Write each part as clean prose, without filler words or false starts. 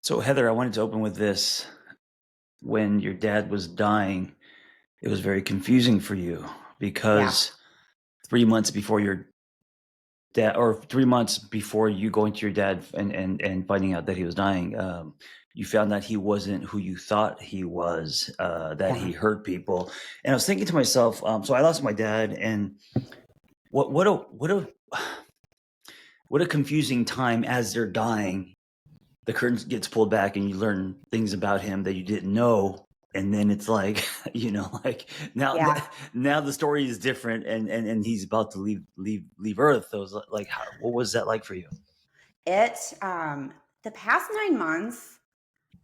So, Heather, I wanted to open with this. When your dad was dying, it was very confusing for you Yeah. because 3 months before your dad, or 3 months before you going to your dad and finding out that he was dying, you found that he wasn't who you thought he was, that Yeah. he hurt people. And I was thinking to myself, so I lost my dad, and what a what a confusing time as they're dying. The curtain gets pulled back and you learn things about him that you didn't know, and then it's like like now Yeah. now the story is different, and he's about to leave earth. So it was like, what was that like for you? It, the past 9 months,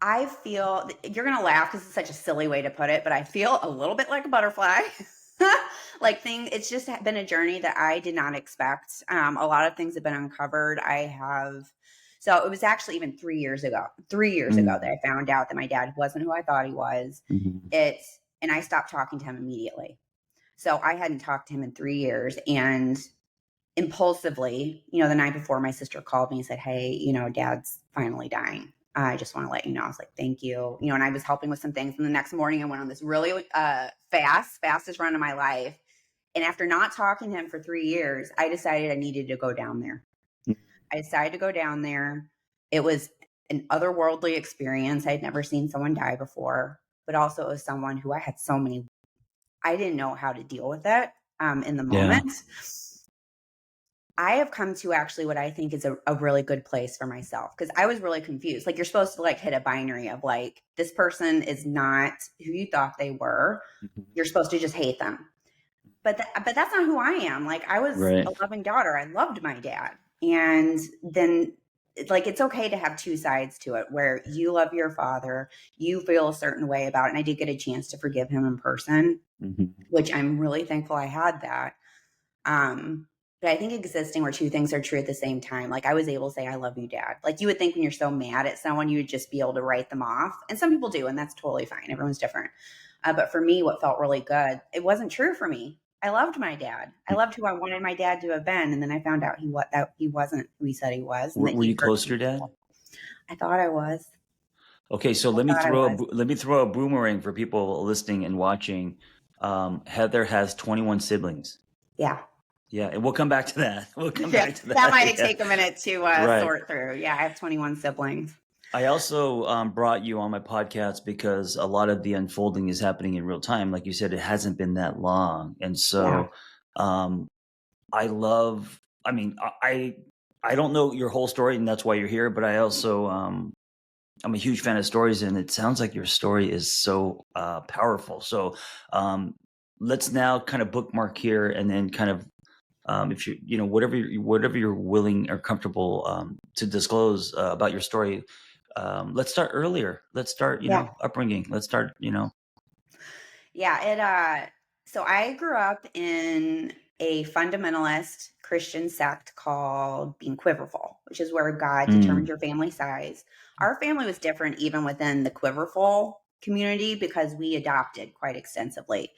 I feel you're going to laugh because it's such a silly way to put it, but I feel a little bit like a butterfly. It's just been a journey that I did not expect. A lot of things have been uncovered. So it was actually even 3 years ago, 3 years ago that Mm, I found out that my dad wasn't who I thought he was. mhm. And I stopped talking to him immediately. So I hadn't talked to him in 3 years. And impulsively, the night before, my sister called me and said, "Hey, dad's finally dying. I just want to let you know." I was like, "Thank you." And I was helping with some things. And the next morning I went on this really fastest run of my life. And after not talking to him for 3 years, I decided I needed to go down there. I decided to go down there. It was an otherworldly experience. I had never seen someone die before, but also it was someone who I didn't know how to deal with it in the Yeah. moment. I have come to actually what I think is a really good place for myself, because I was really confused. Like, you're supposed to hit a binary of this person is not who you thought they were. Mhm. You're supposed to just hate them. But that's not who I am. I was a Right. loving daughter. I loved my dad. And then it's okay to have two sides to it, where you love your father, you feel a certain way about it. And I did get a chance to forgive him in person, Mhm. which I'm really thankful I had that. Um, but I think existing where two things are true at the same time. I was able to say, "I love you, Dad." You would think when you're so mad at someone, you would just be able to write them off. And some people do, and that's totally fine. Everyone's different. But for me, what felt really good, it wasn't true for me. I loved my dad. I loved who I wanted my dad to have been. And then I found out that he wasn't who he said he was, and Were, that were you he hurt close to your dad? people. I thought I was. Okay, so I thought I was. let me throw a boomerang for people listening and watching. Heather has 21 siblings. Yeah. Yeah, and we'll come back to that. We'll come Yeah. back to That that. might Yeah. take a minute to Right. sort through. Yeah. I have 21 siblings. I also brought you on my podcast because a lot of the unfolding is happening in real time. Like you said, it hasn't been that long. And Yeah. so um, I love, I mean, I don't know your whole story, and that's why you're here, but I also, I'm a huge fan of stories, and it sounds like your story is so powerful. So um, let's now kind of bookmark here, and then kind of, if whatever you're willing or comfortable to disclose about your story. Let's start earlier. Let's start, Yeah. upbringing. Let's start, Yeah, so I grew up in a fundamentalist Christian sect called being quiverful, which is where God determines Mm. your family size. Our family was different even within the quiverful community because we adopted quite extensively.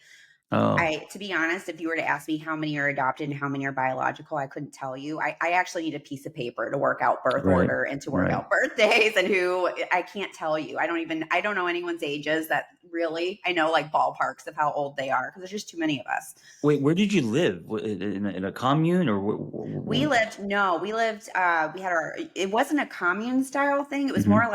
Oh, To be honest, if you were to ask me how many are adopted and how many are biological, I couldn't tell you. I actually need a piece of paper to work out birth right, order and to work right. out birthdays and who I can't tell you. I don't know anyone's ages that really, I know ballparks of how old they are because there's just too many of us. Wait, where did you live? In a commune, or We had it wasn't a commune style thing. It was Mhm. more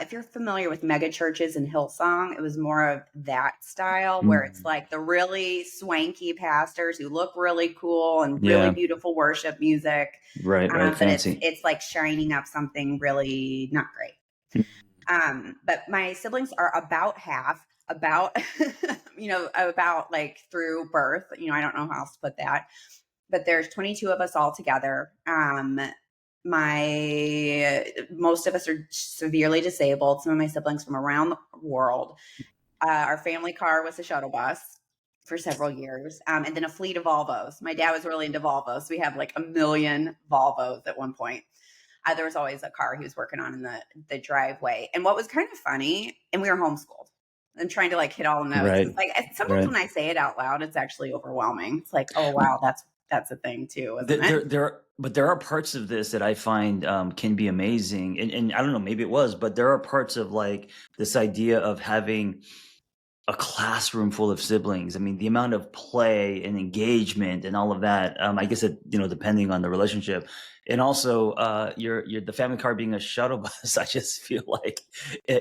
if you're familiar with mega churches and Hillsong, it was more of that style where it's Mm. the really swanky pastors who look really cool and really Yeah, beautiful worship music. right, right. But it's, Fancy. it's like shining up something really not great. But my siblings are about half, about, about through birth, I don't know how else to put that, but there's 22 of us all together. Most of us are severely disabled. Some of my siblings from around the world. Our family car was a shuttle bus for several years, and then a fleet of Volvos. My dad was really into Volvos. We have a million Volvos at one point. There was always a car he was working on in the driveway. And what was kind of funny, and we were homeschooled. I'm trying to hit all the notes. Right, It's sometimes right. when I say it out loud, it's actually overwhelming. It's oh wow, that's that's a thing too, isn't it? But there are parts of this that I find can be amazing, and I don't know, maybe it was, but there are parts of like this idea of having a classroom full of siblings. I mean, the amount of play and engagement and all of that. I guess it, depending on the relationship, and also your the family car being a shuttle bus. I just feel like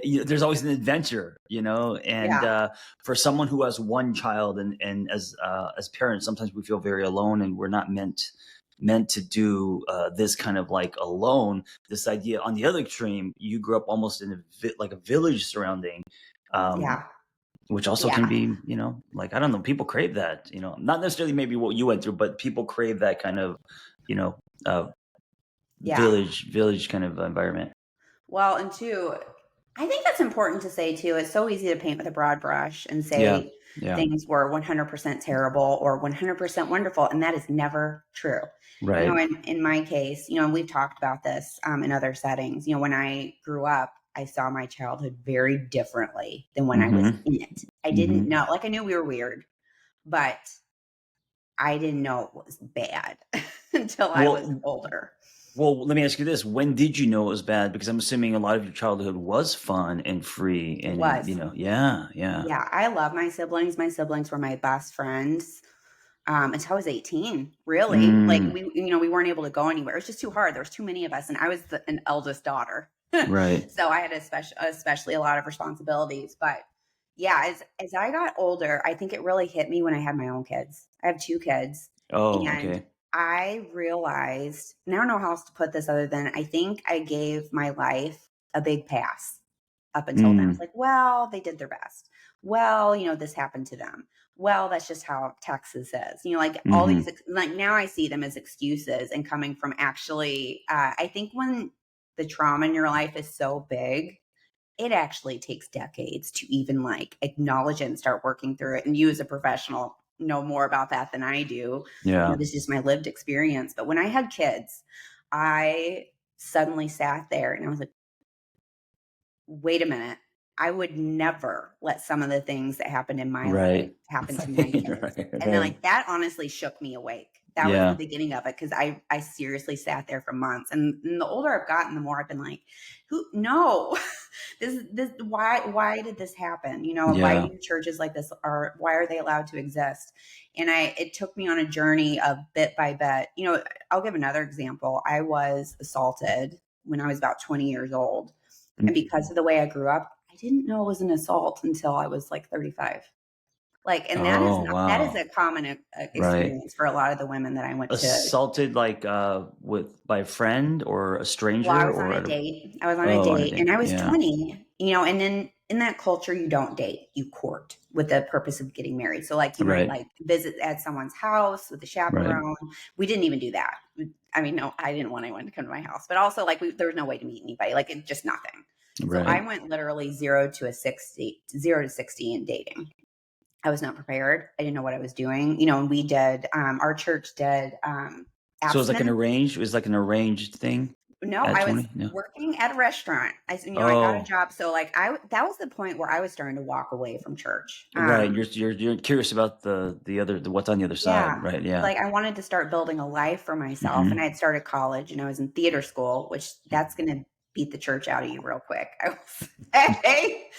there's always an adventure, and Yeah. for someone who has one child, and as parents, sometimes we feel very alone, and we're not meant to do this kind of like alone. This idea on the other extreme, you grew up almost in like a village surrounding. Um, Yeah. which also can Yeah. be, like, I don't know, people crave that, not necessarily maybe what you went through, but people crave that kind of, you know, uh, Yeah. village kind of environment. Well, and two, I think that's important to say too. It's so easy to paint with a broad brush and Yeah. say Yeah. things were 100% terrible or 100% wonderful, and that is never true. Right. In my case, and we've talked about this in other settings. When I grew up, I saw my childhood very differently than when I was Mm-hmm. in it. I didn't Mm-hmm. know, like I knew we were weird, but I didn't know it was bad until I was Well, older. well, let me ask you this. When did you know it was bad? Because I'm assuming a lot of your childhood was fun and free It and, was. yeah, yeah. Yeah, I love my siblings. My siblings were my best friends until I was 18. Really, like Mm, we weren't able to go anywhere. It was just too hard. There was too many of us, and I was an eldest daughter, right. so I had especially a lot of responsibilities. But yeah, as I got older, I think it really hit me when I had my own kids. I have two kids, Oh, and okay. I realized, and I don't know how else to put this other than I think I gave my life a big pass up until then. It's Mm, like, well, they did their best. Well, this happened to them. Well, that's just how Texas is. Like all mm-hmm. these, like now I see them as excuses and coming from actually, I think when the trauma in your life is so big, it actually takes decades to even like acknowledge it and start working through it. And you as a professional know more about that than I do. Yeah. This is just my lived experience. But when I had kids, I suddenly sat there and I was like, wait a minute. I would never let some of the things that happened in my life Right. happen to my Right. kids. Right. And then Right. like that honestly shook me awake. That was the Yeah. beginning of it because I seriously sat there for months. And the older I've gotten, the more I've been like, who no. This why did this happen? Why Yeah. do churches like this are why are they allowed to exist? And it took me on a journey of bit by bit. I'll give another example. I was assaulted when I was about 20 years old. And Mm. because of the way I grew up, I didn't know it was an assault until I was like 35. Like, and Oh, that is wow. a common Right. experience for a lot of the women that I went to. Assaulted like with by a friend or a Well, I stranger was on or a at a date. I was on a oh on a date date. and I was Yeah. 20, and in that culture, you don't date, you court with the purpose of getting married. So like you might Right. like visit at someone's house with a Right. chaperone. We didn't even do that. I mean, no, I didn't want anyone to come to my house, but also like there was no way to meet anybody, like it just nothing. So I Right. went literally 0 to 60 in dating. I was not prepared. I didn't know what I was doing. And we did, our church did So it's like an abstinence. arranged it was like an arranged thing No, at I was 20? No. working at a restaurant. I got a Oh, job. So like that was the point where I was starting to walk away from church. right. You're curious about the what's on the other side, Yeah. right? Yeah. Like I wanted to start building a life for myself. And I Mhm. had started college and I was in theater school, which that's going to beat the church out of you real quick. I will say.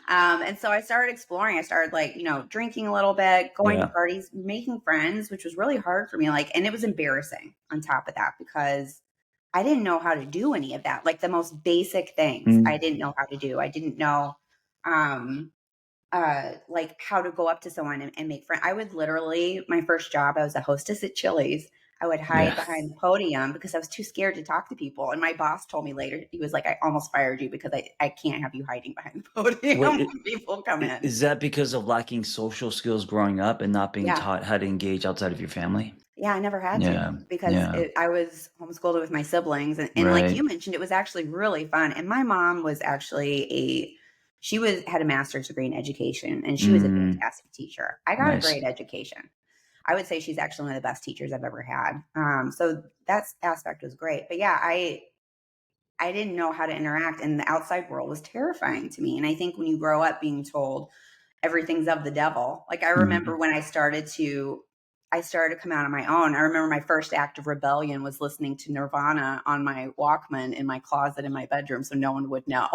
And so I started exploring. I started like, drinking a little bit, going to Yeah. parties, making friends, which was really hard for me. Like, and it was embarrassing on top of that because I didn't know how to do any of that. Like the most basic things I Mm. didn't know how to do. I didn't know, um, like how to go up to someone and make friends. I would literally, my first job, I was a hostess at Chili's. I would hide Yeah. behind the podium because I was too scared to talk to people. And my boss told me later, he was like, I almost fired you because I can't have you hiding behind the podium What when people come in. is that because of lacking social skills growing up and not being Yeah. taught how to engage outside of your family? Yeah, I never had to Yeah. because Yeah. I was homeschooled with my siblings. And like you Right. mentioned, it was actually really fun. And my mom was actually had a master's degree in education and she was a Mm, fantastic teacher. I got a nice. great education. I would say she's actually one of the best teachers I've ever had. So that aspect was great. But yeah, I didn't know how to interact and the outside world was terrifying to me. And I think when you grow up being told everything's of the devil, like I remember Mhm. when I started to I started to come out on my own. I remember my first act of rebellion was listening to Nirvana on my Walkman in my closet in my bedroom so no one would know.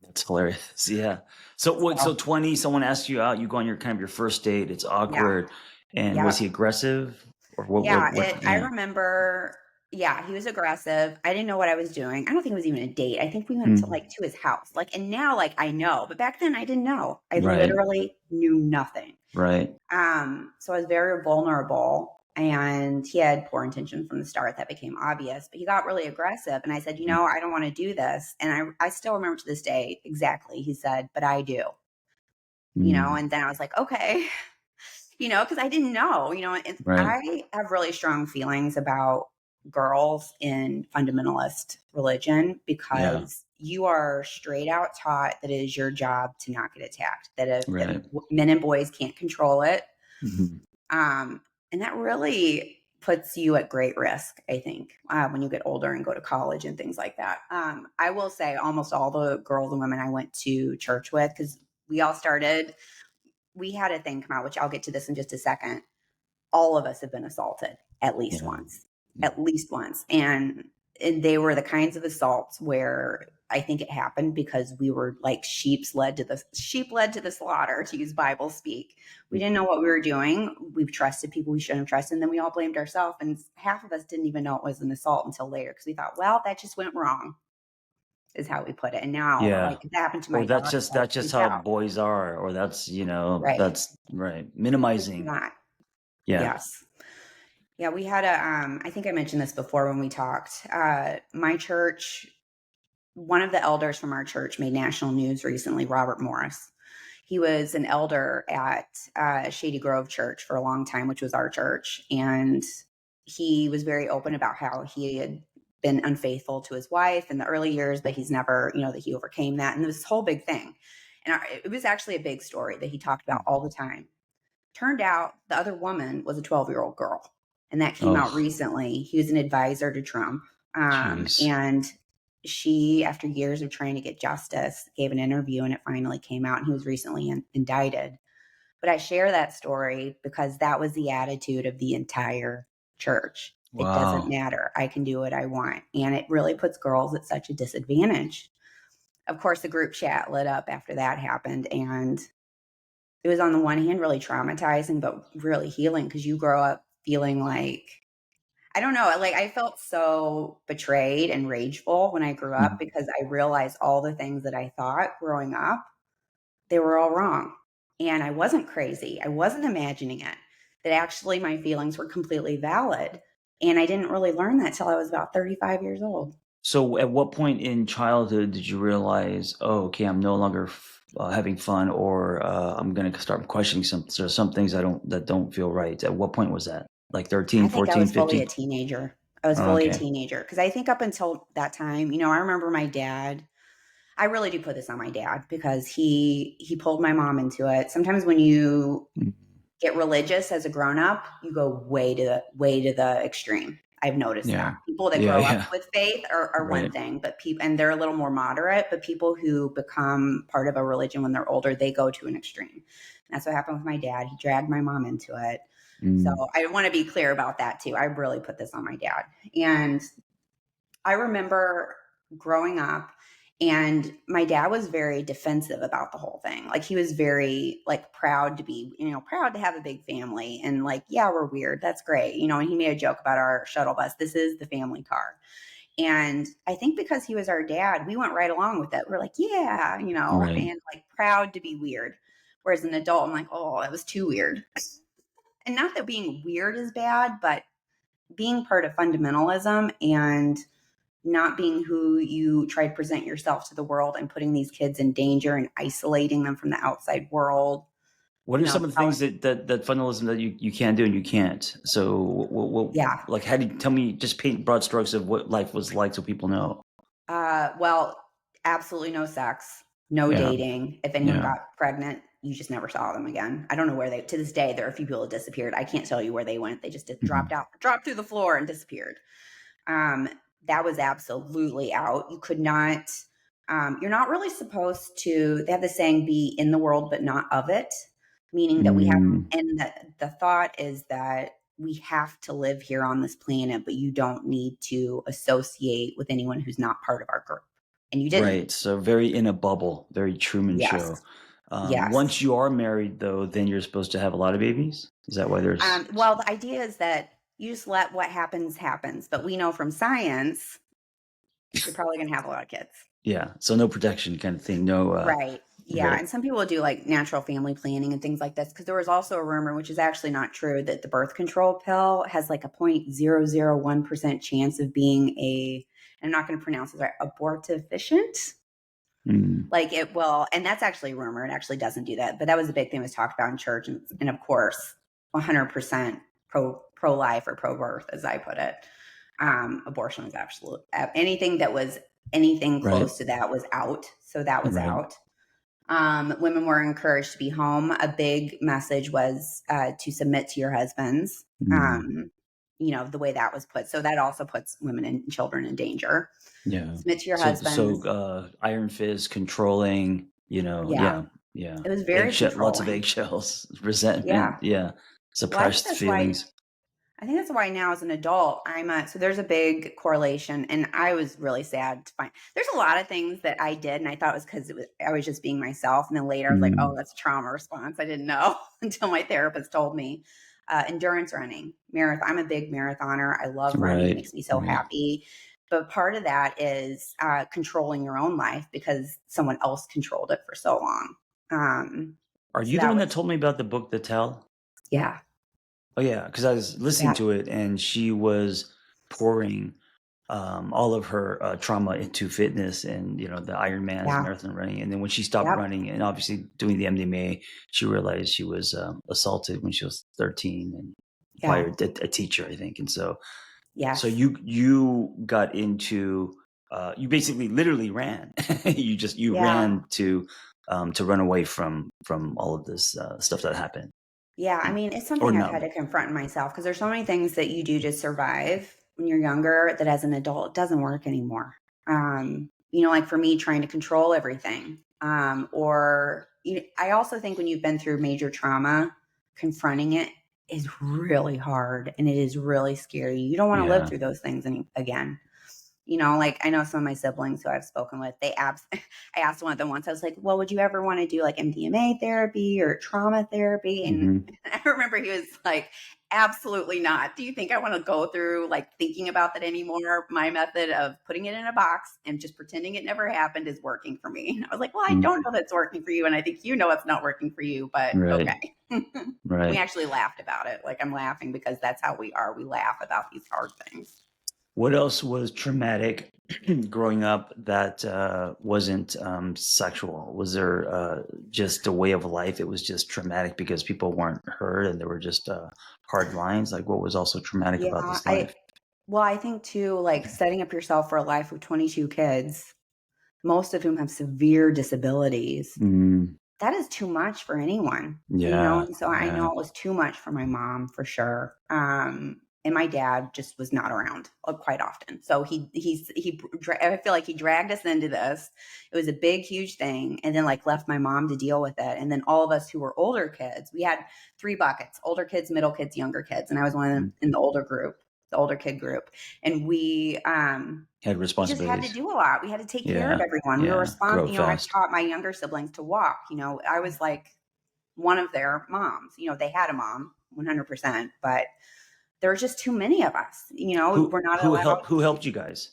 That's hilarious. Yeah. So what? So, So 20, someone asks you out. You go on your kind of your first date. It's yeah. awkward. And was Yeah. he aggressive or what? Yeah, I Yeah. remember, yeah, he was aggressive. I didn't know what I was doing. I don't think it was even a date. I think we went to Mm, like to his house. Like, and now like I know, but back then I didn't know. I right. literally knew nothing. Right. So I was very vulnerable and he had poor intention from the start. That became obvious, but he got really aggressive. And I said, Mm, I don't want to do this. And I still remember to this day exactly. He said, but I do, mm, and then I was like, okay, because I didn't know, and right. I have really strong feelings about girls in fundamentalist religion Yeah. because you are straight out taught that it is your job to not get attacked, that Right. men and boys can't control it. Mhm. Um, and that really puts you at great risk, I think, when you get older and go to college and things like that. I will say almost all the girls and women I went to church with, because we all started, we had a thing come out, which I'll get to this in just a second. All of us have been assaulted at least Yeah. once, at least once. And they were the kinds of assaults where I think it happened because we were like sheep led to the slaughter, to use Bible speak. We didn't know what we were doing. We've trusted people we shouldn't have trusted. And then we all blamed ourselves. And half of us didn't even know it was an assault until later because we thought, well, that just went wrong, is how we put it. And now, Yeah. like, if that happened to Or my daughter, I that's just freak how out. boys are, or that's, Right. that's right. It's Minimizing. not. Yeah. Yes. Yeah, we had I think I mentioned this before when we talked. My church, one of the elders from our church made national news recently, Robert Morris. He was an elder at Shady Grove Church for a long time, which was our church. And he was very open about how he had been unfaithful to his wife in the early years, but he's never, that he overcame that. And this whole big thing. And it was actually a big story that he talked about all the time. Turned out the other woman was a 12-year-old girl. And that came out Oh, recently. He was an advisor to Trump. jeez. And she, after years of trying to get justice, gave an interview and it finally came out and he was recently indicted. But I share that story because that was the attitude of the entire church. It doesn't Wow. matter. I can do what I want. And it really puts girls at such a disadvantage. Of course, the group chat lit up after that happened. And it was on the one hand really traumatizing, but really healing because you grow up feeling like, I don't know, like I felt so betrayed and rageful when I grew up Mhm. because I realized all the things that I thought growing up, they were all wrong. And I wasn't crazy. I wasn't imagining it. That actually my feelings were completely valid. And I didn't really learn that till I was about 35 years old. So at what point in childhood did you realize, oh, okay, I'm no longer having fun, or I'm going to start questioning some things that don't feel right? At what point was that? Like I 13, think I 14, was fully a 15? teenager. I was Oh, fully a okay. teenager because I think up until that time, I remember my dad. I really do put this on my dad because he pulled my mom into it. Sometimes when you Mhm. get religious as a grown up, you go way to the extreme. I've noticed that Yeah. people that Yeah. grow up Yeah. with faith are one Right. thing, but people, and they're a little more moderate. But people who become part of a religion when they're older, they go to an extreme. And that's what happened with my dad. He dragged my mom into it. So Mm. I want to be clear about that too. I really put this on my dad. And I remember growing up and my dad was very defensive about the whole thing. Like he was very like proud to be, proud to have a big family and like, yeah, we're weird. That's great. And he made a joke about our shuttle bus. This is the family car. And I think because he was our dad, we went right along with it. We're like, yeah, Right. and like proud to be weird. Whereas an adult, I'm like, oh, that was too weird. And not that being weird is bad, but being part of fundamentalism and not being who you try to present yourself to the world and putting these kids in danger and isolating them from the outside world. What are some of the things that fundamentalism that you can do and you can't? So, Yeah. like, how did tell me? Just paint broad strokes of what life was like, so people know. Well, absolutely no sex, no Yeah. dating. If anyone Yeah. got pregnant, you just never saw them again. I don't know where to this day, there are a few people that disappeared. I can't tell you where they went. They just Mhm. dropped through the floor and disappeared. Um, that was absolutely out. You could not, you're not really supposed to, they have the saying, be in the world, but not of it. meaning that we have, Mm, and the thought is that we have to live here on this planet, but you don't need to associate with anyone who's not part of our group. And you didn't. right. So very in a bubble, very Truman Yes. Show. Yes. Once you are married, though, then you're supposed to have a lot of babies. Is that why there's? Well, the idea is that you just let what happens happens, but we know from science you're probably going to have a lot of kids. Yeah. So no protection kind of thing. No. Right. Yeah. Right. And some people do like natural family planning and things like this. Cause there was also a rumor, which is actually not true, that the birth control pill has like a 0.001% chance of being I'm not going to pronounce it right, abortifacient. Mm, Like it will, and that's actually a rumor. It actually doesn't do that. But that was a big thing that was talked about in church. And of course, 100% pro life or pro birth, as I put it. Abortion was absolute. Anything that was anything right. close to that was out. So that was Right. out. Women were encouraged to be home. A big message was to submit to your husbands. Mm, The way that was put. So that also puts women and children in danger. yeah. Submit to your So husbands. Iron Fist controlling. Yeah, Yeah. Yeah. it was very Eggshell. Lots of controlling. eggshells. Yeah. Resentment. Yeah. Well, Suppressed feelings. I think that's why now as an adult, so there's a big correlation, and I was really sad to find there's a lot of things that I did, and I thought it was because I was just being myself, and then later I was like, oh, Mm, that's a trauma response. I didn't know until my therapist told me. Endurance running, marathon. I'm a big marathoner. I love running; it right. makes me so Right. happy. But part of that is controlling your own life because someone else controlled it for so long. Um, Are so you the that one that was, told me about the book, The Tell? yeah, Oh yeah, because I was listening yeah, to it, and she was pouring all of her trauma into fitness, and the Ironmans, yeah, marathon running. And then when she stopped yep, running, and obviously doing the MDMA, she realized she was assaulted when she was 13 and by yeah, a teacher, I think. And so yes. you got into you basically literally ran. You Yeah. ran to run away from all of this stuff that happened. Yeah, I Mm. mean, it's Or something I've had numb. to confront in myself because there's so many things that you do to survive when you're younger that as an adult it doesn't work anymore. Like for me, trying to control everything. I also think when you've been through major trauma, confronting it is really hard and it is really scary. You don't want to live Yeah. through those things again. Like I know some of my siblings who I've spoken with, I asked one of them once, I was like, well, would you ever want to do like MDMA therapy or trauma therapy? And Mhm. I remember he was like, absolutely not. Do you think I want to go through like thinking about that anymore? My method of putting it in a box and just pretending it never happened is working for me. And I was like, well, I Mm. don't know that's working for you. And I think it's not working for you, but Right. okay. We Right. actually laughed about it. Like I'm laughing because that's how we are. We laugh about these hard things. What else was traumatic growing up that wasn't sexual? Was there just a way of life? It was just traumatic because people weren't heard and there were just hard lines. Like, what was also traumatic Yeah, about this life? I think too, like setting up yourself for a life with 22 kids, most of whom have severe disabilities. Mm, That is too much for anyone, yeah. and so I know Yeah. it was too much for my mom for sure. And my dad just was not around quite often. So I feel like he dragged us into this. It was a big, huge thing, and then like left my mom to deal with it. And then all of us who were older kids, we had three buckets: older kids, middle kids, younger kids, and I was one of them Mm. in the older group, the older kid group. And Had we just had to responsibilities. do a lot. We had to take care of Yeah. everyone. We were Yeah. Grow up I fast. taught my younger siblings to walk. I was like one of their moms. They had a mom 100%, but there was just too many of us. We're not allowed. Who helped you guys?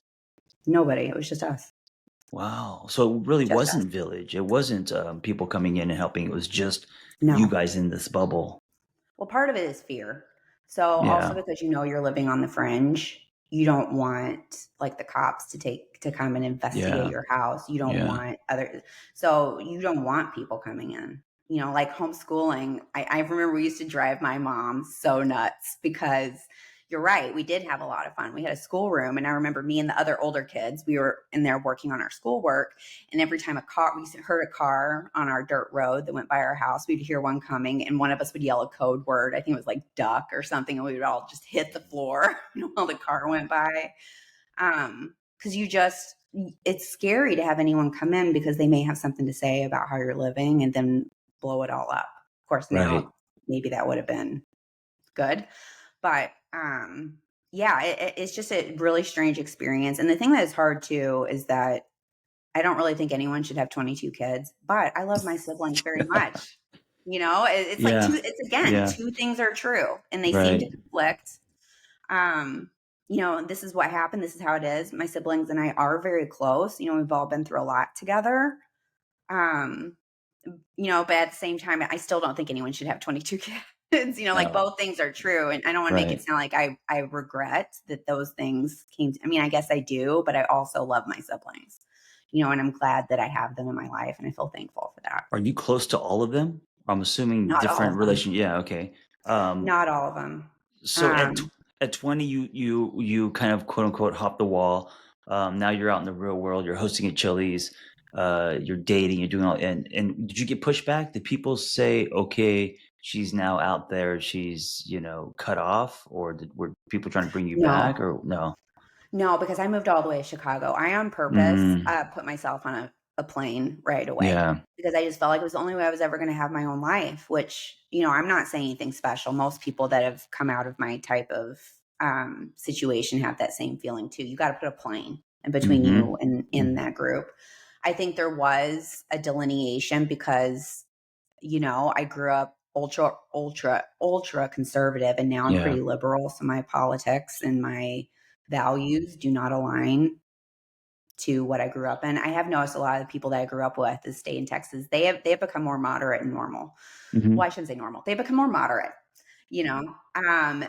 Nobody. It was just us. Wow. So it really Just us. wasn't village. It wasn't people coming in and helping. It was just you No. guys in this bubble. Well, part of it is fear. So also Yeah. because you're living on the fringe, you don't want like the cops to come and investigate Yeah. your house. You don't Yeah. want so you don't want people coming in. Like homeschooling. I remember we used to drive my mom so nuts because you're right. We did have a lot of fun. We had a schoolroom, and I remember me and the other older kids, we were in there working on our schoolwork. And every time we heard a car on our dirt road that went by our house, we'd hear one coming, and one of us would yell a code word. I think it was like duck or something, and we would all just hit the floor while the car went by. Because it's scary to have anyone come in because they may have something to say about how you're living and then blow it all up. Of course, Right. now maybe that would have been good. But yeah, it's just a really strange experience. And the thing that is hard too is that I don't really think anyone should have 22 kids, but I love my siblings very much. It's like Yeah. Yeah. two things are true and they seem to Right. conflict. Um, this is what happened. This is how it is. My siblings and I are very close. We've all been through a lot together. Um, but at the same time, I still don't think anyone should have 22 kids. Like No. both things are true. And I don't want to make it Right. sound like I regret that those things I mean, I guess I do, but I also love my siblings, and I'm glad that I have them in my life and I feel thankful for that. Are you close to all of them? I'm assuming Not all different of them. relation. Yeah. Okay. Um, Not all of them. so Um, at 20, you kind of quote unquote hop the wall. Now you're out in the real world. You're hosting at Chili's. You're dating. You're doing all. And did you get pushback? Did people say, okay, she's now out there. She's cut off, or were people trying to bring you back, no. or no? No, because I moved all the way to Chicago. I on purpose Mm, put myself on a plane right away yeah. because I just felt like it was the only way I was ever going to have my own life, which, I'm not saying anything special. Most people that have come out of my type of situation have that same feeling too. You got to put a plane in between Mm-hmm. you and in that group. I think there was a delineation because, I grew up ultra, ultra, ultra conservative and now I'm Yeah. pretty liberal. So my politics and my values do not align to what I grew up in. I have noticed a lot of the people that I grew up with that stay in Texas, they have become more moderate and normal. Mm-hmm. Well, I shouldn't say normal. They become more moderate, you know.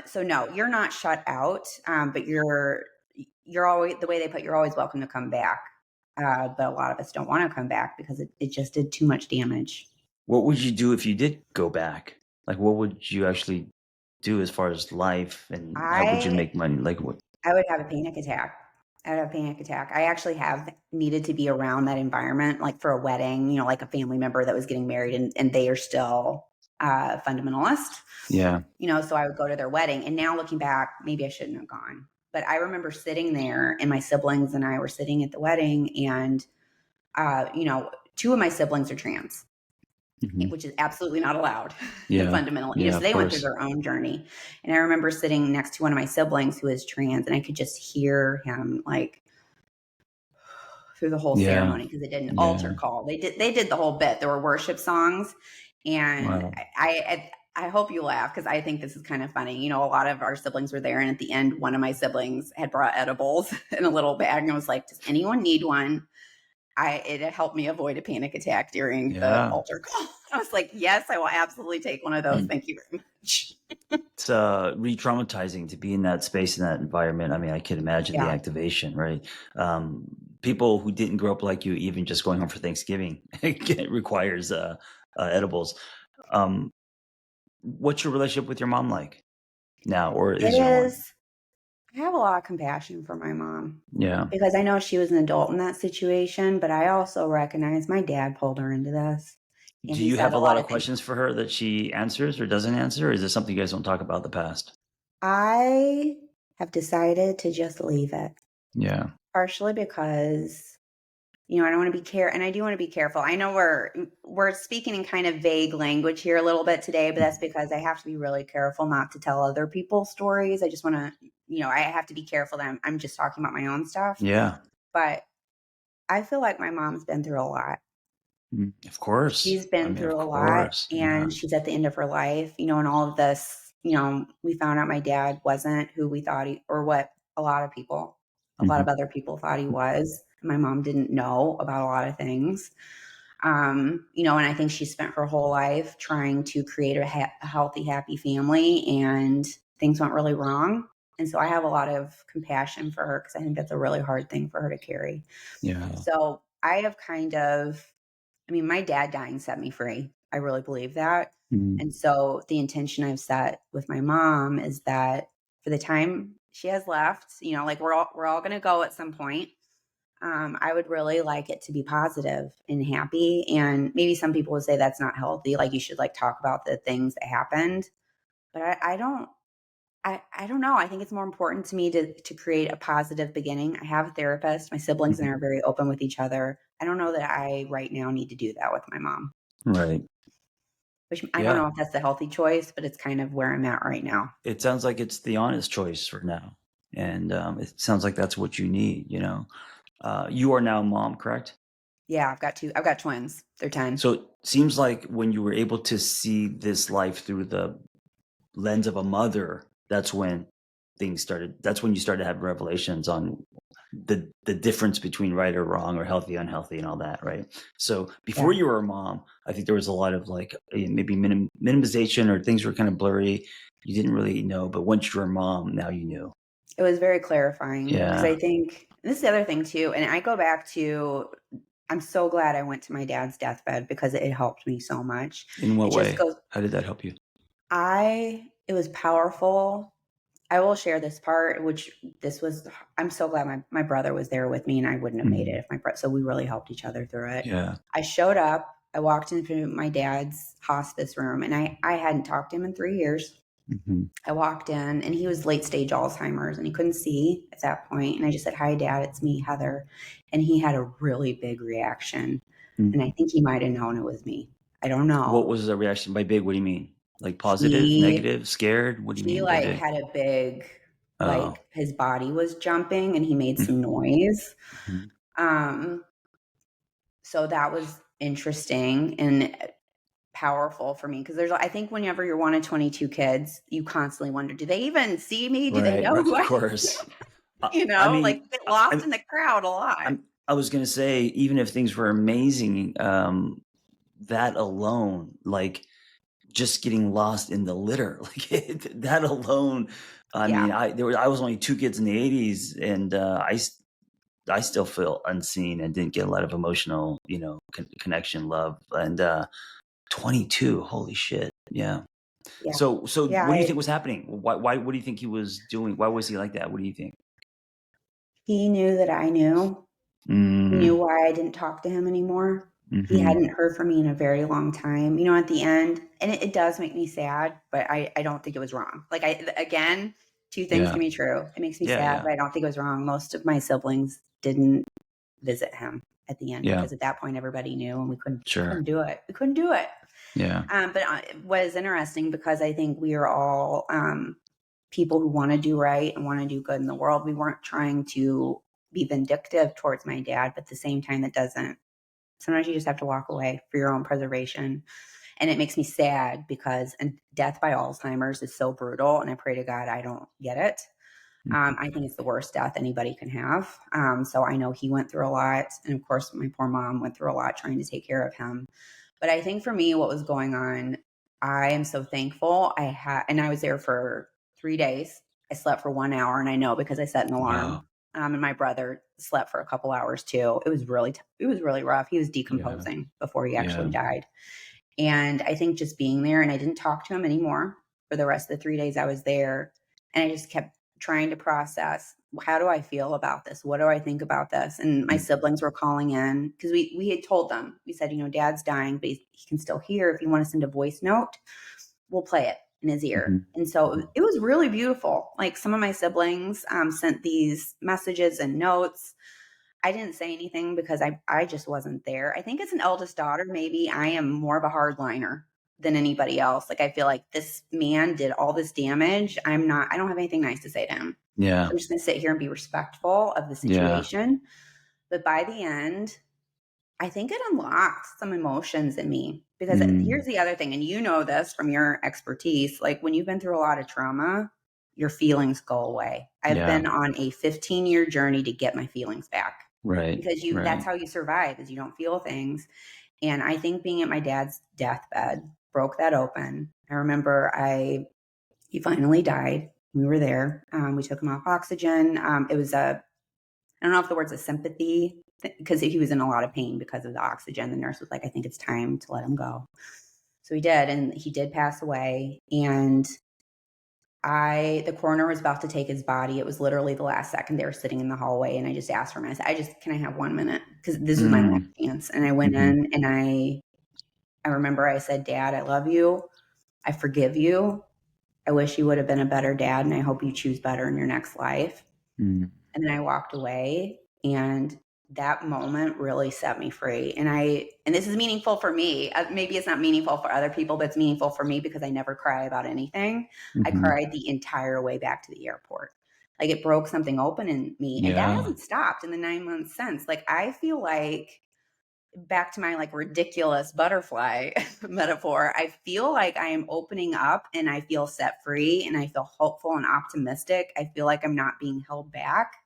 So no, you're not shut out, but you're always the way they put you're always welcome to come back. But a lot of us don't want to come back because it just did too much damage. What would you do if you did go back? Like, what would you actually do as far as life, and how would you I make money? Like, what? I would have a panic attack. I would have a panic attack. I actually have needed to be around that environment, like for a wedding, like a family member that was getting married and they are still fundamentalist, Yeah. so I would go to their wedding. And now looking back, maybe I shouldn't have gone. But I remember sitting there and my siblings and I were sitting at the wedding and, two of my siblings are trans, Hmm. which is absolutely not allowed in Yeah. fundamental, Yeah. so Of they went through course. their own journey. And I remember sitting next to one of my siblings who is trans and I could just hear him like through the whole Yeah. ceremony because they did an altar Yeah. call. They did the whole bit. There were worship songs. And Wow. I hope you laugh because I think this is kind of funny. A lot of our siblings were there, and at the end, one of my siblings had brought edibles in a little bag, and I was like, "Does anyone need one?" It helped me avoid a panic attack during the Yeah. altar call. I was like, "Yes, I will absolutely take one of those. Mm. Thank you very much." It's re-traumatizing to be in that space, in that environment. I mean, I can imagine the Yeah, activation, right? Um, People who didn't grow up like you, even just going home for Thanksgiving, it requires edibles. Um, what's your relationship with your mom like now, or it is there one? is. I have a lot of compassion for my mom Yeah. because I know she was an adult in that situation, but I also recognize my dad pulled her into this. And Do he you said have a a lot lot of of things. questions for her that she answers or doesn't answer? Or is this something you guys don't talk about the past? I have decided to just leave it, Yeah. partially because, I don't want to be and I do want to be careful. I know we're speaking in kind of vague language here a little bit today, but that's because I have to be really careful not to tell other people's stories. I just want to, I have to be careful that I'm just talking about my own stuff. Yeah. But I feel like my mom's been through a lot. Mm, of course. She's I been mean, of through a lot course. Yeah. and she's at the end of her life, and all of this, we found out my dad wasn't who we thought or what a lot Hmm. of other people thought he was. My mom didn't know about a lot of things. And I think she spent her whole life trying to create a healthy, happy family and things went really wrong. And so I have a lot of compassion for her because I think that's a really hard thing for her to carry. Yeah. So I have my dad dying set me free. I really believe that. Mm. And so the intention I've set with my mom is that for the time she has left, like we're all going to go at some point. I would really like it to be positive and happy. And maybe some people would say that's not healthy. Like you should like talk about the things that happened. But I don't know. I think it's more important to me to create a positive beginning. I have a therapist. My siblings and I Mhm. are very open with each other. I don't know that I right now need to do that with my mom. Right. which I don't know Yeah. if that's the healthy choice, but it's kind of where I'm at right now. It sounds like it's the honest choice for now. And it sounds like that's what you need, you know. You are now mom, correct? Yeah, I've got twins. They're 10. So it seems like when you were able to see this life through the lens of a mother, that's when you started to have revelations on the difference between right or wrong or healthy, unhealthy, and all that, right? So before Yeah. you were a mom, I think there was a lot of like maybe minimization or things were kind of blurry. You didn't really know, but once you were a mom, now you knew. It was very clarifying because Yeah. I think this is the other thing too, and I go back to I'm so glad I went to my dad's deathbed because it helped me so much. In what It just way? goes How did that help you? I it was powerful. I will share this part, which this was I'm so glad my brother was there with me and I wouldn't have made it Mhm. if my brother so we really helped each other through it. Yeah. I showed up, I walked into my dad's hospice room and I hadn't talked to him in 3 years. Mhm. I walked in and he was late stage Alzheimer's and he couldn't see at that point. And I just said, "Hi, Dad, it's me, Heather." And he had a really big reaction. And I Mhm. think he might have known it was me. I don't What know. was the reaction by big? What do you mean? Like positive, He negative, scared? What do you he mean by like big? had a big Oh. like his body was jumping and he made some Mhm. noise. Mhm. Um, so that was interesting and powerful for me because there's I think whenever you're one of 22 kids, you constantly wonder, do they even see me? Do they Right, know right, who of I course. I like mean, you get lost I in the crowd a lot. I was gonna say, even if things were amazing, that alone, like, just getting lost in the litter, like, that alone, I Yeah. mean, I was only 2 kids in the '80s, and, I still feel unseen and didn't get a lot of emotional, connection, love, and, 22, holy shit, yeah. Yeah. So Yeah. what do you think was happening? Why what do you think he was doing? Why was he like that? What do you think? He knew that I knew. He knew Mm, why I didn't talk to him anymore. He mhm. hadn't heard from me in a very long time. At the end, and it does make me sad, but I don't think it was wrong. Like again, two things Yeah. can be true. It makes me Yeah, sad, yeah. but I don't think it was wrong. Most of my siblings didn't visit him at the end Yeah, because at that point everybody knew and we couldn't sure. do it. We couldn't do it. Yeah. But what is interesting because I think we are all people who want to do right and want to do good in the world. We weren't trying to be vindictive towards my dad, but at the same time, that doesn't. Sometimes you just have to walk away for your own preservation. And it makes me sad because and death by Alzheimer's is so brutal. And I pray to God I don't get it. Mhm. I think it's the worst death anybody can have. So I know he went through a lot. And of course, my poor mom went through a lot trying to take care of him. But I think for me, what was going on, I am so thankful. And I was there for 3 days. I slept for 1 hour, and I know because I set an Wow. alarm. And my brother slept for a couple hours too. It was really rough. He was Yeah. decomposing before he actually Yeah. died. And I think just being there, and I didn't talk to him anymore for the rest of the 3 days I was there. And I just kept trying to process, how do I feel about this? What do I think about this? And my Mhm. siblings were calling in because we had told them, we said, Dad's dying, but he can still hear. If you want to send a voice note, we'll play it in his ear. Mhm. And so Mhm. it was really beautiful. Like some of my siblings sent these messages and notes. I didn't say anything because I just wasn't there. I think as an eldest daughter, maybe I am more of a hardliner than anybody else. Like I feel like this man did all this damage. I don't have anything nice to say to him. Yeah. So I'm just gonna sit here and be respectful of the Yeah. situation. But by the end, I think it unlocked some emotions in me because here's Mm. the other thing, and you know this from your expertise. Like when you've been through a lot of trauma, your feelings go away. I've Yeah. been on a 15-year journey to get my feelings back Right. because that's Right. how you survive is you don't feel things. And I think being at my dad's deathbed broke that open. I remember he finally died. We were there. We took him off oxygen. It was I don't know if the word's a sympathy because he was in a lot of pain because of the oxygen. The nurse was like, I think it's time to let him go. So he did, and he did pass away. And the coroner was about to take his body. It was literally the last second they were sitting in the hallway. And I just asked for him, I said, can I have 1 minute? Because this was my last Mm. chance. And I went Mhm. in and I remember I said, Dad, I love you. I forgive you. I wish you would have been a better dad. And I hope you choose better in your next life. Mm. And then I walked away and that moment really set me free. And this is meaningful for me. Maybe it's not meaningful for other people, but it's meaningful for me because I never cry about anything. I Mhm. cried the entire way back to the airport. Like it broke something open in me. And that Yeah. hasn't stopped in the 9 months since. Like I feel like back to my like ridiculous butterfly metaphor, I feel like I am opening up and I feel set free and I feel hopeful and optimistic. I feel like I'm not being held back.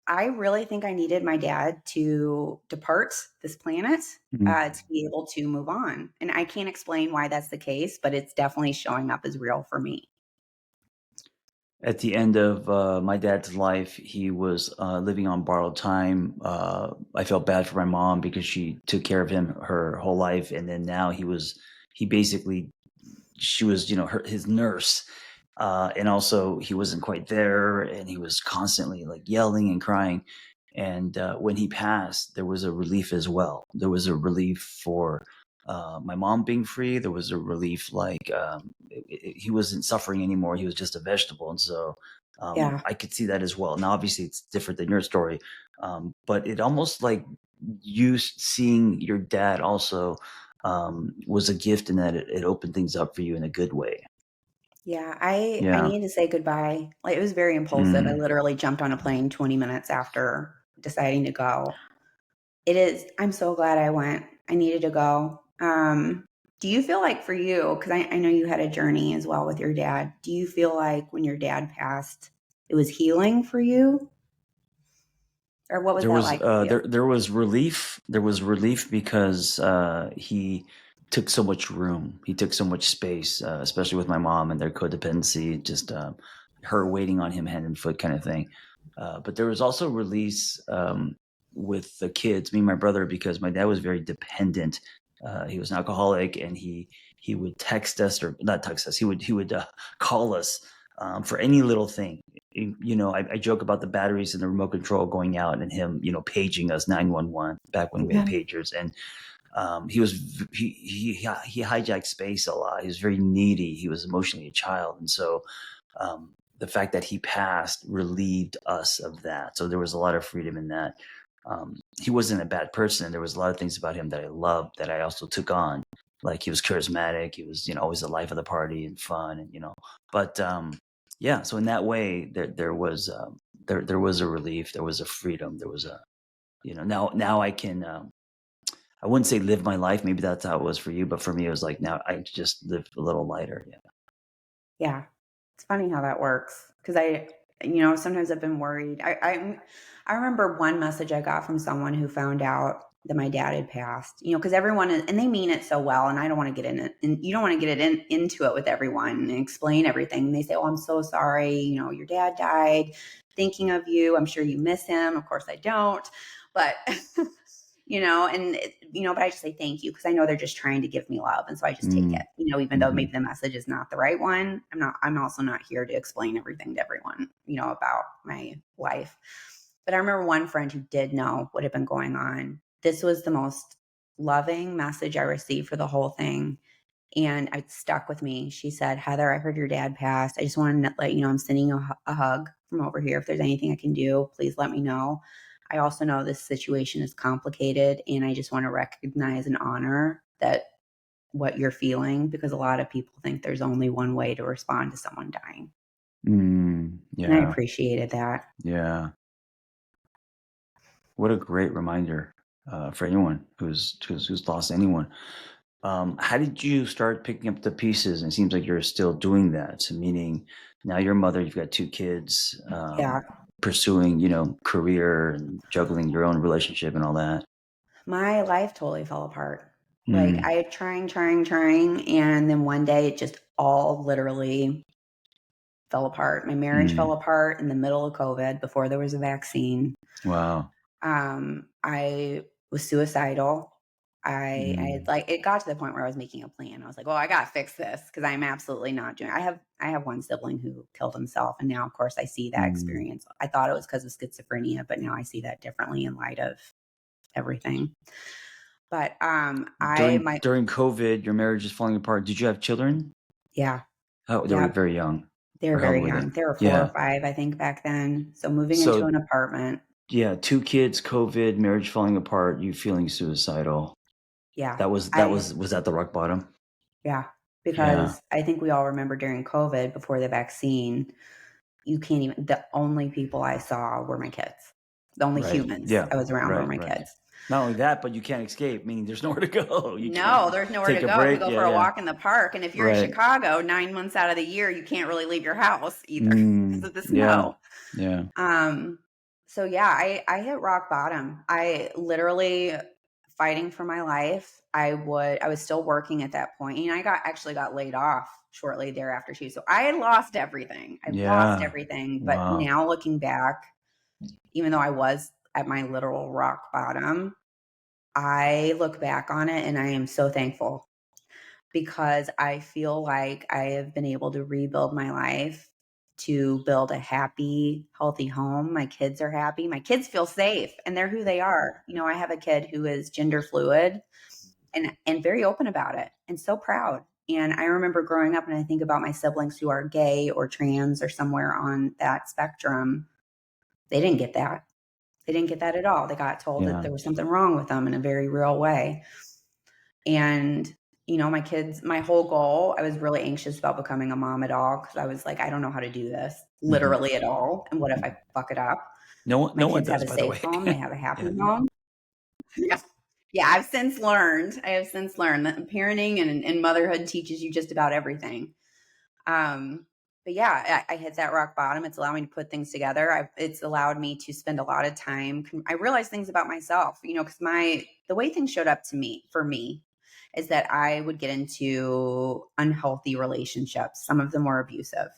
I really think I needed my dad to depart this planet Mhm. to be able to move on. And I can't explain why that's the case, but it's definitely showing up as real for me. At the end of my dad's life, he was living on borrowed time. I felt bad for my mom because she took care of him her whole life, and then now he basically she was his nurse, and also he wasn't quite there, and he was constantly like yelling and crying. And when he passed, there was a relief as well. There was a relief for my mom being free. There was a relief like he wasn't suffering anymore. He was just a vegetable, and so Yeah. I could see that as well. Now, obviously, it's different than your story, but it almost like you seeing your dad also was a gift in that it opened things up for you in a good way. Yeah, I Yeah. needed to say goodbye. Like, it was very impulsive. I Mm. literally jumped on a plane 20 minutes after deciding to go. It is I'm so glad I went. I needed to go. Do you feel like for you, because I know you had a journey as well with your dad. Do you feel like when your dad passed, it was healing for you? Or what was There that was like for you? there was relief. There was relief because he took so much room. He took so much space, especially with my mom and their codependency, just her waiting on him hand and foot kind of thing. But there was also release with the kids, me and my brother, because my dad was very dependent. He was an alcoholic, and he would text us, or not text us. He would call us for any little thing. I joke about the batteries in the remote control going out and him, paging us 911 back when we had Yeah. pagers. And he hijacked space a lot. He was very needy. He was emotionally a child, and so the fact that he passed relieved us of that. So there was a lot of freedom in that. He wasn't a bad person. There was a lot of things about him that I loved that I also took on. Like he was charismatic. He was, always the life of the party and fun, and But yeah, so in that way, there was a relief. There was a freedom. There was a now I can. I wouldn't say live my life. Maybe that's how it was for you, but for me, it was like now I just live a little lighter. Yeah. Yeah. It's funny how that works because sometimes I've been worried. I remember one message I got from someone who found out that my dad had passed, because everyone is, and they mean it so well. And I don't want to get in it. And you don't want to get into it with everyone and explain everything. And they say, oh, I'm so sorry. Your dad died thinking of you. I'm sure you miss him. Of course I don't. But but I just say thank you because I know they're just trying to give me love. And so I just take it, Mm, even though hmm. maybe the message is not the right one. I'm also not here to explain everything to everyone, about my life. But I remember one friend who did know what had been going on. This was the most loving message I received for the whole thing. And it stuck with me. She said, Heather, I heard your dad passed. I just wanted to let you know I'm sending you a hug from over here. If there's anything I can do, please let me know. I also know this situation is complicated, and I just want to recognize and honor that what you're feeling because a lot of people think there's only one way to respond to someone dying. And I Yeah. appreciated that. Yeah. What a great reminder for anyone who's lost anyone. How did you start picking up the pieces? And it seems like you're still doing that. So meaning now you're a mother, you've got two kids, Yeah. pursuing, career and juggling your own relationship and all that. My life totally fell apart. Like Mm, I had trying, and then one day it just all literally fell apart. My marriage fell mm, apart in the middle of COVID before there was a vaccine. wow. I was suicidal. I Mm, like it got to the point where I was making a plan. I was like, "Well, I gotta fix this because I'm absolutely not doing." I have one sibling who killed himself, and now, of course, I see that mm. experience. I thought it was because of schizophrenia, but now I see that differently in light of everything. But I During my during COVID, your marriage is falling apart. Did you have children? yeah, Oh, they were yep. very young. They were Or how old very were they? young. They were 4 or Yeah. 5, I think, back then. So moving into So an apartment. Yeah, 2 kids, COVID, marriage falling apart, you feeling suicidal. Yeah. That was that the rock bottom? Yeah, Yeah, because I think we all remember during COVID before the vaccine, you can't even the only people I saw were my kids. The only right. humans Yeah, I was around were right, my right. kids. Not only that, but you can't escape, meaning there's nowhere to go. You No, can't there's nowhere to take a go. We break. go Yeah, for a yeah. walk in the park, and if you're in Right. Chicago 9 months out of the year, you can't really leave your house either because Mm, of the yeah, snow. yeah. Um, so yeah, I hit rock bottom. I literally fighting for my life. I was still working at that point, and I actually got laid off shortly thereafter too. So I had lost everything. I lost Yeah. everything. But Wow. now looking back, even though I was at my literal rock bottom, I look back on it and I am so thankful because I feel like I have been able to rebuild my life to build a happy, healthy home. My kids are happy. My kids feel safe and they're who they are. You know, I have a kid who is gender fluid and very open about it and so proud. And I remember growing up and I think about my siblings who are gay or trans or somewhere on that spectrum. They didn't get that. They didn't get that at all. They got told that Yeah. there was something wrong with them in a very real way. And, you know, my kids, my whole goal, I was really anxious about becoming a mom at all because I was like, I don't know how to do this Mhm. literally at all. And what if I fuck it up? My No one kids have does, a by the safe way. home, they have a happy Yeah. home. Yeah. Yeah, I have since learned that parenting and motherhood teaches you just about everything. Um, but yeah, I hit that rock bottom. It's allowed me to put things together. It's allowed me to spend a lot of time. I realized things about myself, you know, because the way things showed up to me for me is that I would get into unhealthy relationships. Some of them were abusive,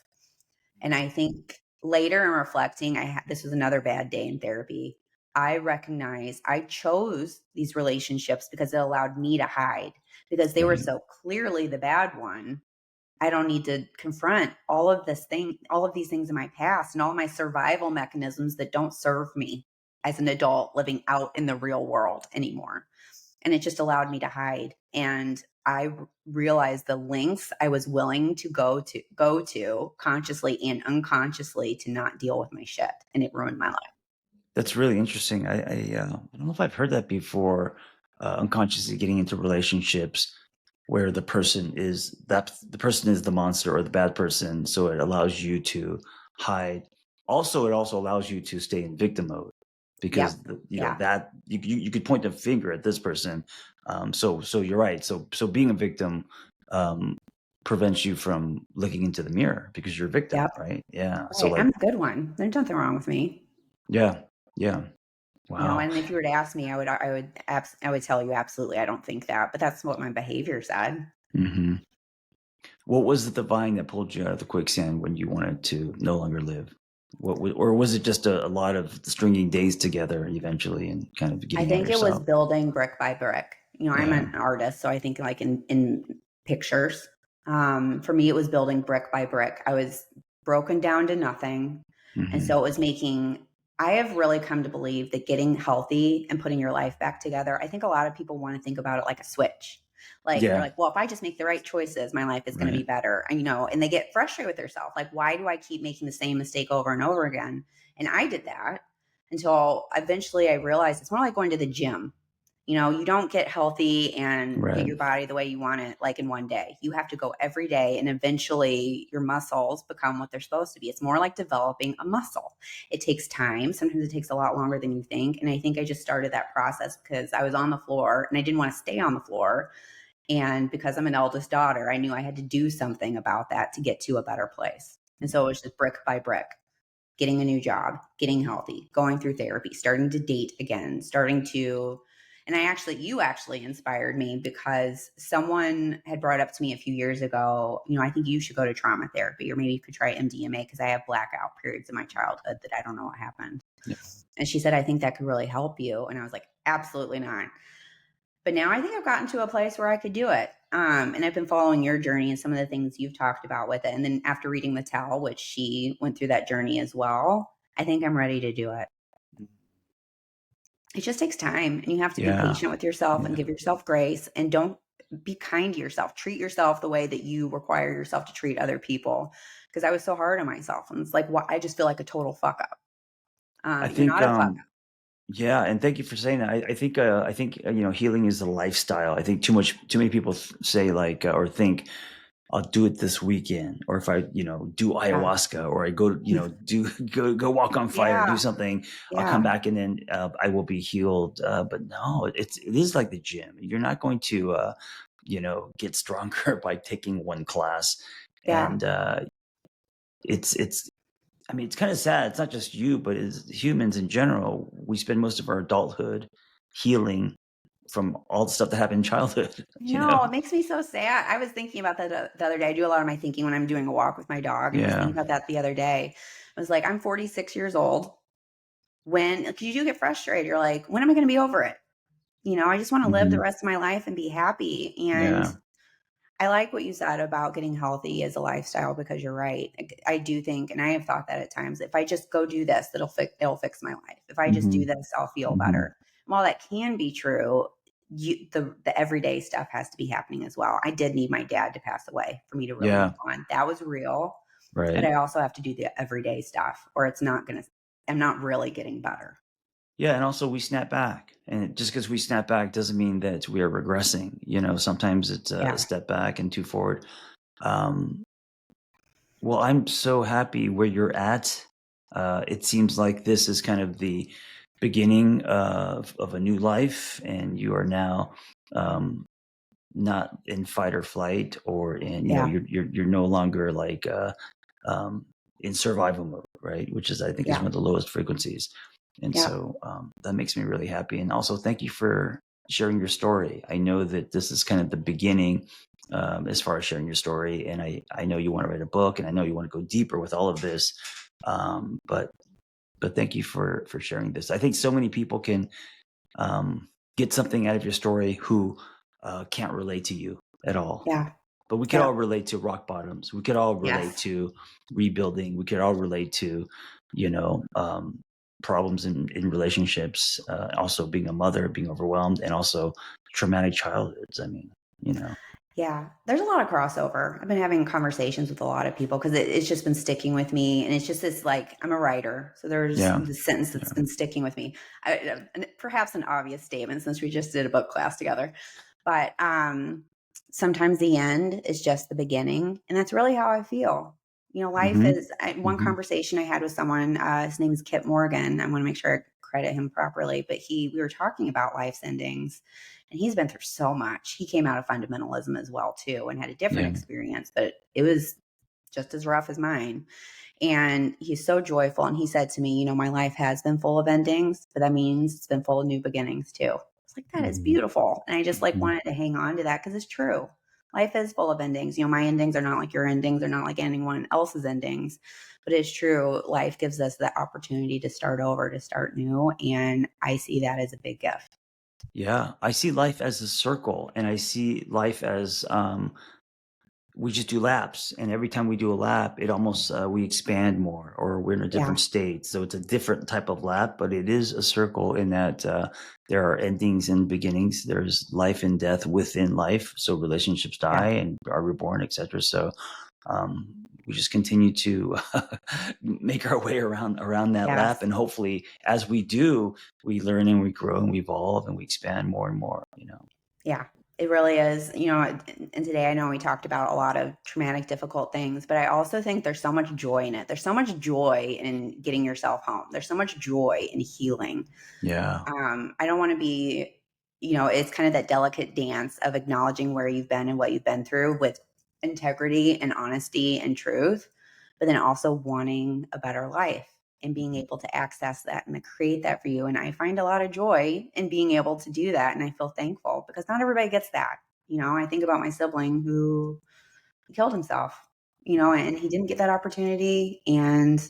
and I think later in reflecting, this was another bad day in therapy. I recognize I chose these relationships because it allowed me to hide because they were Right. so clearly the bad one. I don't need to confront all of these things in my past and all of my survival mechanisms that don't serve me as an adult living out in the real world anymore. And it just allowed me to hide. And realized the lengths I was willing to go to consciously and unconsciously to not deal with my shit. And it ruined my life. That's really interesting. I don't know if I've heard that before. Unconsciously getting into relationships where the person is the monster or the bad person, so it allows you to hide. Also, it also allows you to stay in victim mode Yep. because Yeah. that you could point the finger at this person. So you're right. So being a victim um, prevents you from looking into the mirror because you're a victim, Yep. right? Yeah. So Right. I'm like, a good one. There's nothing wrong with me. yeah, yeah. You know, Wow. and if you were to ask me, I would tell you absolutely I don't think that, but that's what my behavior said. Hmm. What was the divine that pulled you out of the quicksand when you wanted to no longer live? Or was it just a lot of stringing days together eventually and kind of I getting out think it was yourself? building brick by brick. You know, I'm Yeah. an artist, so I think like in pictures. For me, it was building brick by brick. I was broken down to nothing, and Hmm. so it was making. I have really come to believe that getting healthy and putting your life back together. I think a lot of people want to think about it like a switch. Like they're Yeah. like, well, if I just make the right choices, my life is going to be Right. better. And, you know, and they get frustrated with themselves. Like, why do I keep making the same mistake over and over again? And I did that until eventually I realized it's more like going to the gym. You know, you don't get healthy and get Right. your body the way you want it like in one day. You have to go every day and eventually your muscles become what they're supposed to be. It's more like developing a muscle. It takes time. Sometimes it takes a lot longer than you think. And I think I just started that process because I was on the floor and I didn't want to stay on the floor. And because I'm an eldest daughter, I knew I had to do something about that to get to a better place. And so it was just brick by brick, getting a new job, getting healthy, going through therapy, starting to date again, you actually inspired me because someone had brought up to me a few years ago, you know, I think you should go to trauma therapy or maybe you could try MDMA because I have blackout periods in my childhood that I don't know what happened. Yeah. And she said, I think that could really help you. And I was like, absolutely not. But now I think I've gotten to a place where I could do it. And I've been following your journey and some of the things you've talked about with it. And then after reading the tell, which she went through that journey as well, I think I'm ready to do it. It just takes time and you have to be Yeah. patient with yourself and Yeah. give yourself grace and don't be kind to yourself. Treat yourself the way that you require yourself to treat other people. Because I was so hard on myself. And it's like, I just feel like a total fuck up. I You're think not a fuck up. Yeah, and thank you for saying that. I think healing is a lifestyle. I think too many people say like or think I'll do it this weekend, or if I do Yeah. ayahuasca, or I go do go walk on fire, do Yeah. something, I'll come Yeah. back and then I will be healed. But no, it is like the gym. You're not going to get stronger by taking one class, Yeah. and it's I mean, it's kind of sad. It's not just you, but as humans in general, we spend most of our adulthood healing from all the stuff that happened in childhood. No, it makes me so sad. I was thinking about that the other day. I do a lot of my thinking when I'm doing a walk with my dog, and I was Yeah. thinking about that the other day. I was like, I'm 46 years old. When, because you do get frustrated. You're like, when am I going to be over it? I just want to live the Hmm. rest of my life and be happy. And Yeah. I like what you said about getting healthy as a lifestyle, because you're right. I do think, and I have thought that at times, if I just go do this, it'll fix my life. If I just Hmm. do this, I'll feel Hmm. better. And while that can be true, the everyday stuff has to be happening as well. I did need my dad to pass away for me to really move Yeah. on. That was real, but Right. I also have to do the everyday stuff, or it's not gonna. I'm not really getting better. Yeah, and also we snap back, and just because we snap back doesn't mean that we are regressing. Sometimes it's a Yeah, step back and two forward. Um, well, I'm so happy where you're at. It seems like this is kind of the beginning of a new life, and you are now um, not in fight or flight, or in yeah, you're no longer like um, in survival mode, right? Which is, I think, is yeah, one of the lowest frequencies. And yeah, so that makes me really happy. And also, thank you for sharing your story. I know that this is kind of the beginning as far as sharing your story. And I know you want to write a book, and I know you want to go deeper with all of this. But thank you for sharing this. I think so many people can get something out of your story who can't relate to you at all, yeah, but we could yeah, all relate to rock bottoms. We could all relate yes, to rebuilding. We could all relate to, you know, problems in relationships. Also being a mother, being overwhelmed, and also traumatic childhoods. I mean, you know, yeah. There's a lot of crossover. I've been having conversations with a lot of people because it's just been sticking with me, and it's just this, like, I'm a writer, so there's yeah, the sentence that's yeah, been sticking with me. And perhaps an obvious statement since we just did a book class together, but sometimes the end is just the beginning, and that's really how I feel. Life hmm is. One hmm conversation I had with someone. His name is Kip Morgan. I want to make sure I credit him properly, but we were talking about life's endings, and he's been through so much. He came out of fundamentalism as well too, and had a different yeah, experience, but it was just as rough as mine. And he's so joyful. And he said to me, my life has been full of endings, but that means it's been full of new beginnings too. It's like, that is hmm beautiful. And I just like hmm wanted to hang on to that because it's true. Life is full of endings. My endings are not like your endings, they're not like anyone else's endings. But it's true. Life gives us the opportunity to start over, to start new. And I see that as a big gift. yeah. I see life as a circle, and I see life as we just do laps, and every time we do a lap, it almost we expand more, or we're in a Yeah. different state. So it's a different type of lap, but it is a circle in that there are endings and beginnings. There's life and death within life. So relationships Yeah. die and are reborn, etc. So we just continue to make our way around that lap, Yes. and hopefully, as we do, we learn and we grow and we evolve and we expand more and more. Yeah, it really is. And today I know we talked about a lot of traumatic, difficult things, but I also think there's so much joy in it. There's so much joy in getting yourself home. There's so much joy in healing. Yeah. I don't want to be, it's kind of that delicate dance of acknowledging where you've been and what you've been through with integrity and honesty and truth, but then also wanting a better life and being able to access that and to create that for you. And I find a lot of joy in being able to do that. And I feel thankful because not everybody gets that. I think about my sibling who killed himself, and he didn't get that opportunity. And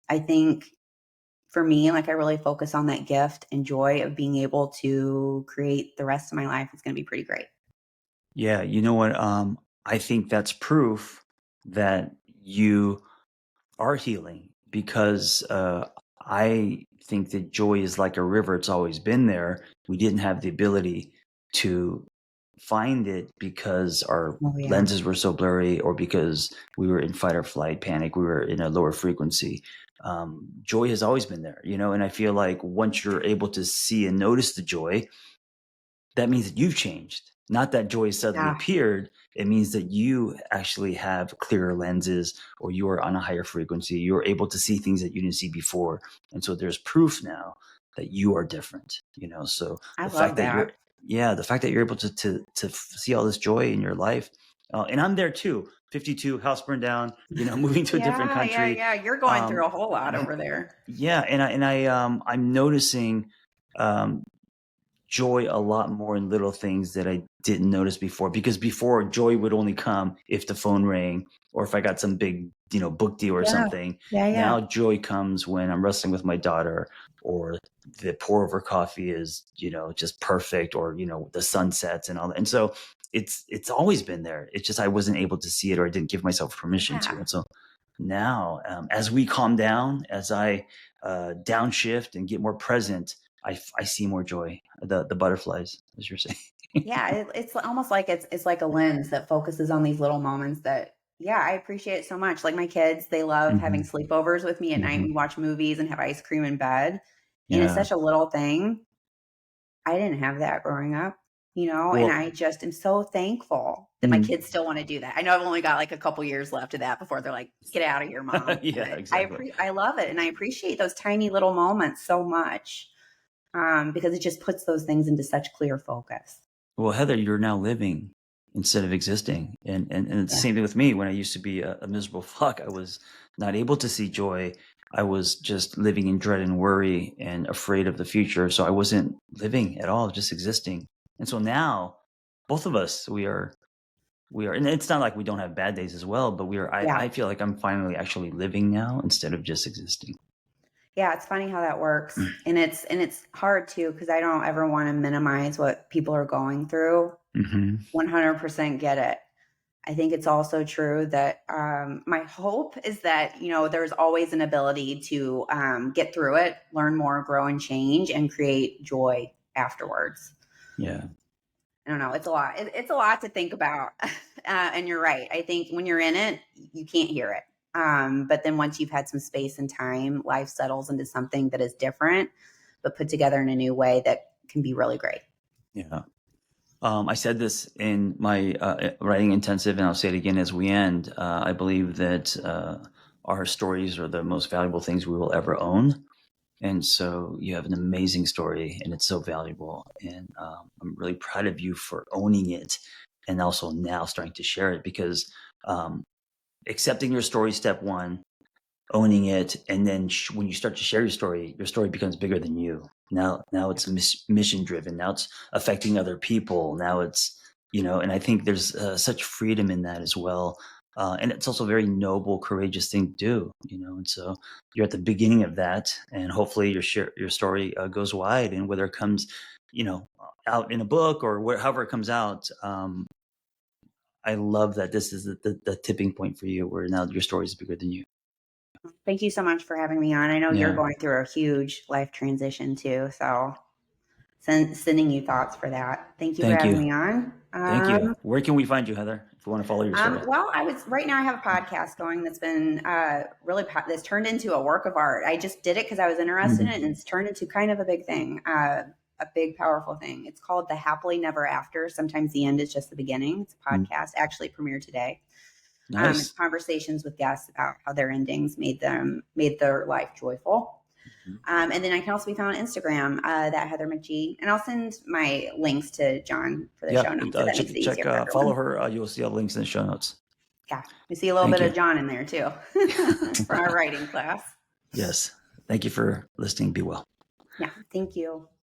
I think for me, like, I really focus on that gift and joy of being able to create the rest of my life. It's going to be pretty great. Yeah, you know what? I think that's proof that you are healing, because I think that joy is like a river. It's always been there. We didn't have the ability to find it because our Oh, yeah. lenses were so blurry, or because we were in fight or flight panic. We were in a lower frequency. joy has always been there, and I feel like once you're able to see and notice the joy, that means that you've changed. Not that joy suddenly Yeah. appeared. It means that you actually have clearer lenses, or you are on a higher frequency. You're able to see things that you didn't see before. And so there's proof now that you are different, So I the love fact that that. you're able to see all this joy in your life. And I'm there too. 52, house burned down, moving to a different Yeah, yeah, country. yeah. You're going through Um, a whole lot over there. yeah. I'm noticing, um, joy a lot more in little things that I didn't notice before. Because before, joy would only come if the phone rang or if I got some big, book deal or Yeah. something. Yeah, yeah. Now joy comes when I'm wrestling with my daughter, or the pour of her coffee is, just perfect, or, the sun sets and all that. And so it's always been there. It's just I wasn't able to see it, or I didn't give myself permission to. Yeah. And so now, as we calm down, as I downshift and get more present, I see more joy. The butterflies, as you're saying. Yeah, it's almost like it's like a lens that focuses on these little moments that, yeah, I appreciate it so much. Like my kids, they love having Hmm. sleepovers with me at night. Hmm. We watch movies and have ice cream in bed. And it's Yeah. such a little thing. I didn't have that growing up, and Well, I just am so thankful that my mm, kids still want to do that. I know I've only got like a couple years left of that before they're like, "Get out of here, mom." yeah, But exactly. I love it, and I appreciate those tiny little moments so much, because it just puts those things into such clear focus. Well, Heather, you're now living instead of existing, and it's the Yeah. same thing with me. When I used to be a miserable fuck, I was not able to see joy. I was just living in dread and worry and afraid of the future. So I wasn't living at all, just existing. And so now, both of us, we are, and it's not like we don't have bad days as well, but Yeah. I feel like I'm finally actually living now instead of just existing. Yeah, it's funny how that works. And it's hard too because I don't ever want to minimize what people are going through. Hmm. 100% get it. I think it's also true that my hope is that, there's always an ability to get through it, learn more, grow and change, and create joy afterwards. Yeah. I don't know. It's a lot. It's a lot to think about. And you're right. I think when you're in it, you can't hear it. But then once you've had some space and time, life settles into something that is different, but put together in a new way that can be really great. Yeah. I said this in my writing intensive, and I'll say it again as we end. I believe that our stories are the most valuable things we will ever own. And so you have an amazing story, and it's so valuable. And I'm really proud of you for owning it, and also now starting to share it, because um, accepting your story, step one, owning it, and then when you start to share your story becomes bigger than you. Now it's mission driven. Now it's affecting other people. Now it's, and I think there's such freedom in that as well. And it's also a very noble, courageous thing to do, And so you're at the beginning of that, and hopefully your story goes wide, and whether it comes, out in a book or however it comes out. I love that this is the tipping point for you, where now your story is bigger than you. Thank you so much for having me on. I know you're Yeah. going through a huge life transition too. So sending you thoughts for that. Thank you for Thank having you. me on. Thank you. Where can we find you, Heather, if we want to follow your story? Well, I was right now. I have a podcast going that's been that's turned into a work of art. I just did it because I was interested in it, Mhm. and it's turned into kind of a big thing, a big powerful thing. It's called The Happily Never After. Sometimes the end is just the beginning. It's a Mm. podcast, actually premiered today. It's Nice. conversations with guests about how their endings made their life joyful. Mhm. And then I can also be found on Instagram, that Heather McGee, and I'll send my links to John for the Yeah. show notes if that makes it Check. easier for Follow everyone. her. You'll see all the links in the show notes. Yeah, we see a little Thank bit you. of John in there too for our writing class. Yes. Thank you for listening. Be well. Yeah, thank you.